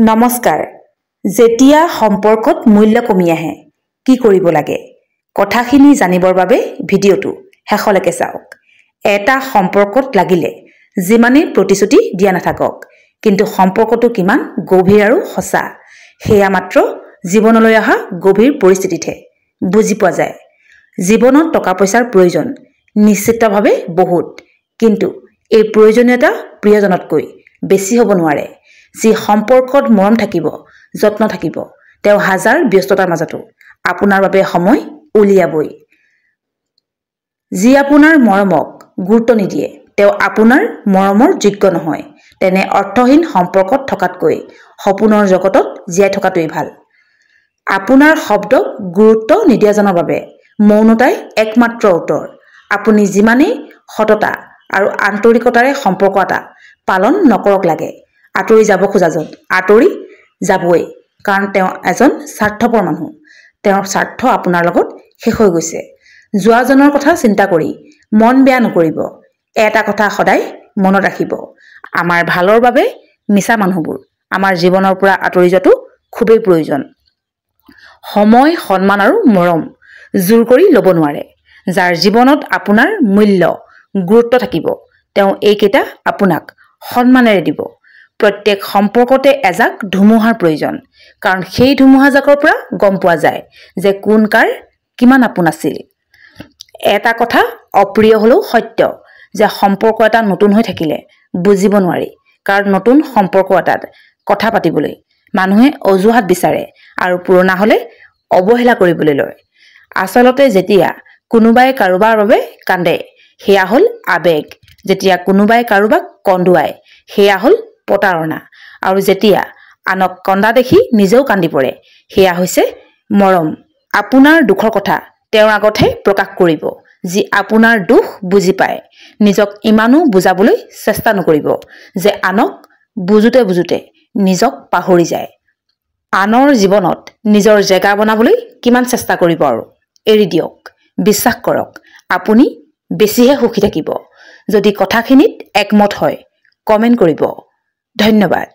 নমস্কাৰ। যেতিয়া সম্পৰ্কত মূল্য কমি আহে কি কৰিব লাগে কথাখিনি জানিবৰ বাবে ভিডিঅ'টো শেষলৈকে চাওক। এটা সম্পৰ্কত লাগিলে যিমানেই প্ৰতিশ্ৰুতি দিয়া নাথাকক কিন্তু সম্পৰ্কটো কিমান গভীৰ আৰু সঁচা সেয়া মাত্ৰ জীৱনলৈ অহা গভীৰ পৰিস্থিতিতহে বুজি পোৱা যায়। জীৱনত টকা পইচাৰ প্ৰয়োজন নিশ্চিতভাৱে বহুত, কিন্তু এই প্ৰয়োজনীয়তা প্ৰিয়জনতকৈ বেছি হ'ব নোৱাৰে। যি সম্পৰ্কত মৰম থাকিব, যত্ন থাকিব, তেওঁ হাজাৰ ব্যস্ততাৰ মাজতো আপোনাৰ বাবে সময় উলিয়াবই। যি আপোনাৰ মৰমক গুৰুত্ব নিদিয়ে, তেওঁ আপোনাৰ মৰমৰ যোগ্য নহয়। তেনে অৰ্থহীন সম্পৰ্কত থকাতকৈ সপোনৰ জগতত জীয়াই থকাটোৱেই ভাল। আপোনাৰ শব্দক গুৰুত্ব নিদিয়াজনৰ বাবে মৌনতাই একমাত্ৰ উত্তৰ। আপুনি যিমানেই সততা আৰু আন্তৰিকতাৰে সম্পৰ্ক এটা পালন নকৰক লাগে, আঁতৰি যাব খোজাজন আঁতৰি যাবই, কাৰণ তেওঁ এজন স্বাৰ্থপৰ মানুহ। তেওঁৰ স্বাৰ্থ আপোনাৰ লগত শেষ হৈ গৈছে। যোৱাজনৰ কথা চিন্তা কৰি মন বেয়া নকৰিব। এটা কথা সদায় মনত ৰাখিব, আমাৰ ভালৰ বাবে মিছা মানুহবোৰ আমাৰ জীৱনৰ পৰা আঁতৰি যোৱাটো খুবেই প্ৰয়োজন। সময়, সন্মান আৰু মৰম জোৰ কৰি ল'ব নোৱাৰে। যাৰ জীৱনত আপোনাৰ মূল্য, গুৰুত্ব থাকিব, তেওঁ এইকেইটা আপোনাক সন্মানেৰে দিব। প্ৰত্যেক সম্পৰ্কতে এজাক ধুমুহাৰ প্ৰয়োজন, কাৰণ সেই ধুমুহাজাকৰ পৰা গম পোৱা যায় যে কোন কাৰ কিমান আপোন আছিল। এটা কথা অপ্ৰিয় হ'লেও সত্য যে সম্পৰ্ক এটা নতুন হৈ থাকিলে বুজিব নোৱাৰি, কাৰণ নতুন সম্পৰ্ক এটাত কথা পাতিবলৈ মানুহে অজুহাত বিচাৰে আৰু পুৰণা হ'লে অৱহেলা কৰিবলৈ লয়। আচলতে যেতিয়া কোনোবাই কাৰোবাৰ বাবে কান্দে সেয়া হ'ল আৱেগ, যেতিয়া কোনোবাই কাৰোবাক কন্দুৱায় সেয়া হ'ল প্ৰতাৰণা, আৰু যেতিয়া আনক কন্দা দেখি নিজেও কান্দি পৰে সেয়া হৈছে মৰম। আপোনাৰ দুখৰ কথা তেওঁৰ আগতহে প্ৰকাশ কৰিব যি আপোনাৰ দুখ বুজি পায়। নিজক ইমানো বুজাবলৈ চেষ্টা নকৰিব যে আনক বুজোতে বুজোতে নিজক পাহৰি যায়। আনৰ জীৱনত নিজৰ জেগা বনাবলৈ কিমান চেষ্টা কৰিব আৰু এৰি দিয়ক। বিশ্বাস কৰক, আপুনি বেছিহে সুখী থাকিব। যদি কথাখিনিত একমত হয় কমেণ্ট কৰিব। ধন্যবাদ।